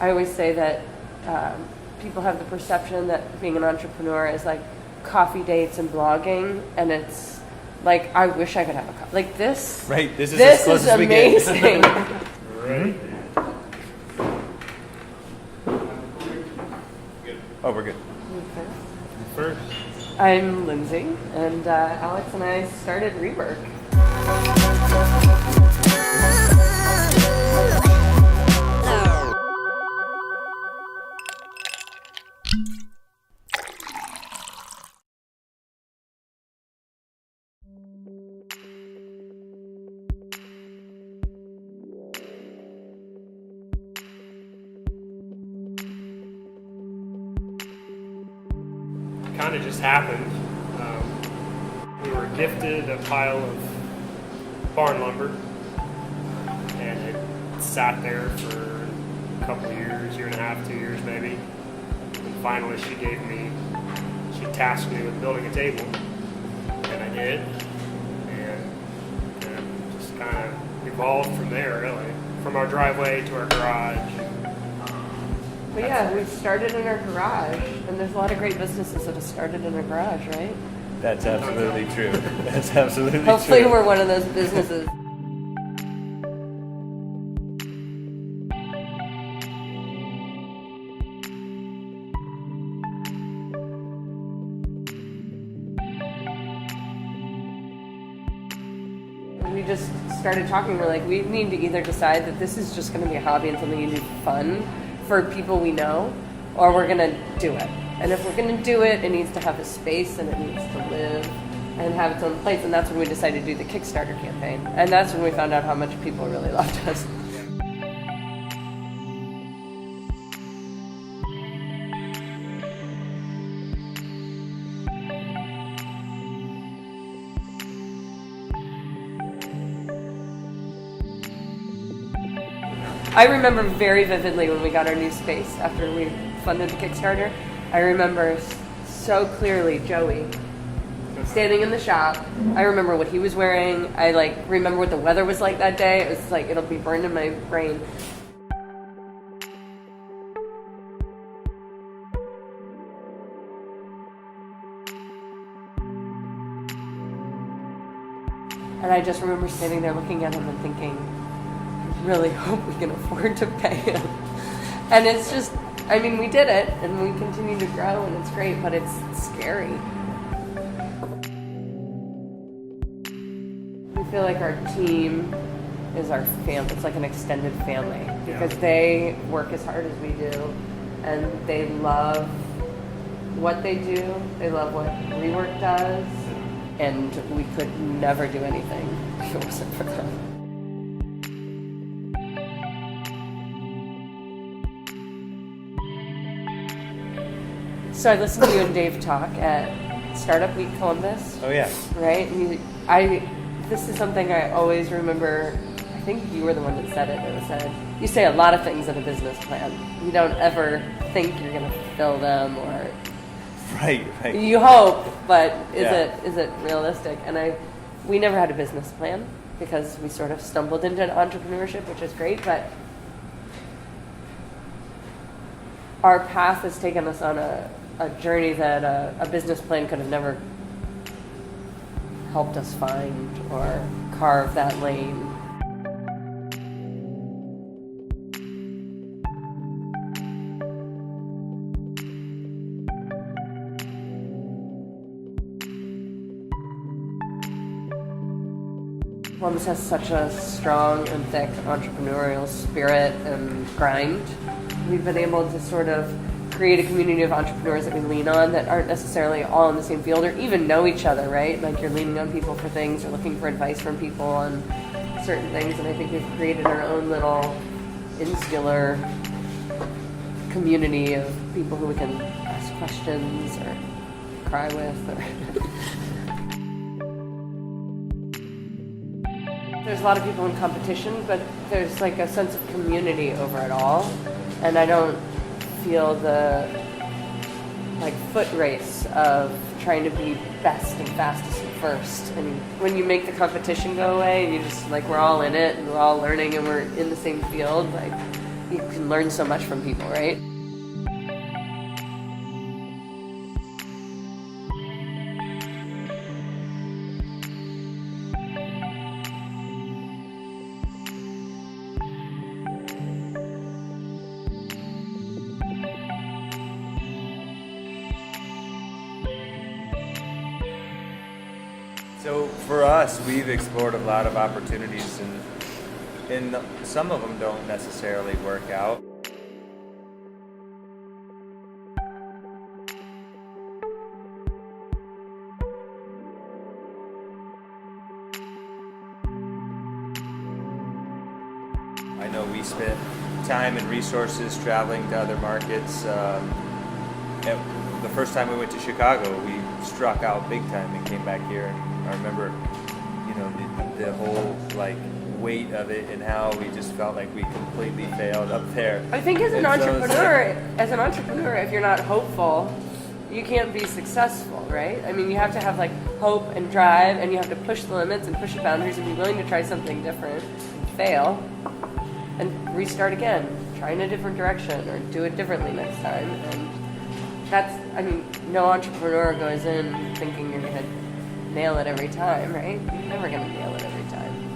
I always say that people have the perception that being an entrepreneur is like coffee dates and blogging, and it's like, I wish I could have a coffee. Like this. Right, this is as close as we get. Amazing. Ready? Oh, we're good. Okay. First. I'm Lindsay, and Alex and I started Rework. Kind of just happened. We were gifted a pile of barn lumber, and it sat there for a couple of years, year and a half, 2 years maybe. And finally she tasked me with building a table, and I did, and it just kind of evolved from there, really. From our driveway to our garage. But yeah, we started in our garage, and there's a lot of great businesses that have started in a garage, right? That's absolutely true. That's absolutely true. Hopefully we're one of those businesses. We just started talking, we're like, we need to either decide that this is just going to be a hobby and something you do fun for people we know, or we're going to do it. And if we're going to do it, it needs to have a space and it needs to live and have its own place. And that's when we decided to do the Kickstarter campaign. And that's when we found out how much people really loved us. I remember very vividly when we got our new space after we funded the Kickstarter. I remember so clearly Joey standing in the shop. I remember what he was wearing. I remember what the weather was like that day. It was like, it'll be burned in my brain. And I just remember standing there looking at him and thinking, really hope we can afford to pay him. And it's just, I mean, we did it and we continue to grow and it's great, but it's scary. We feel like our team is our family. It's like an extended family because they work as hard as we do and they love what they do. They love what Rework does, and we could never do anything if it wasn't for them. So I listened to you and Dave talk at Startup Week Columbus. Oh yeah. Right? And this is something I always remember. I think you were the one that said it. That said, you say a lot of things in a business plan. You don't ever think you're going to fulfill them, or right. You hope, but is it realistic? And we never had a business plan because we sort of stumbled into entrepreneurship, which is great, but our path has taken us on a journey that a business plan could have never helped us find or carve that lane. Columbus has such a strong and thick entrepreneurial spirit and grind. We've been able to sort of create a community of entrepreneurs that we lean on that aren't necessarily all in the same field or even know each other, right? Like you're leaning on people for things or looking for advice from people on certain things, and I think we've created our own little insular community of people who we can ask questions or cry with. There's a lot of people in competition, but there's like a sense of community over it all, and I don't feel the foot race of trying to be best and fastest and first. And when you make the competition go away and you just we're all in it and we're all learning and we're in the same field, you can learn so much from people, right? So for us, we've explored a lot of opportunities, and some of them don't necessarily work out. I know we spent time and resources traveling to other markets. The first time we went to Chicago, we struck out big time and came back here. And I remember, the whole weight of it and how we just felt like we completely failed up there. I think as an And so it's entrepreneur, if you're not hopeful, you can't be successful, right? I mean, you have to have hope and drive, and you have to push the limits and push the boundaries and be willing to try something different, and fail, and restart again, try in a different direction or do it differently next time. And no entrepreneur goes in thinking you're gonna nail it every time, right? You're never gonna nail it every time.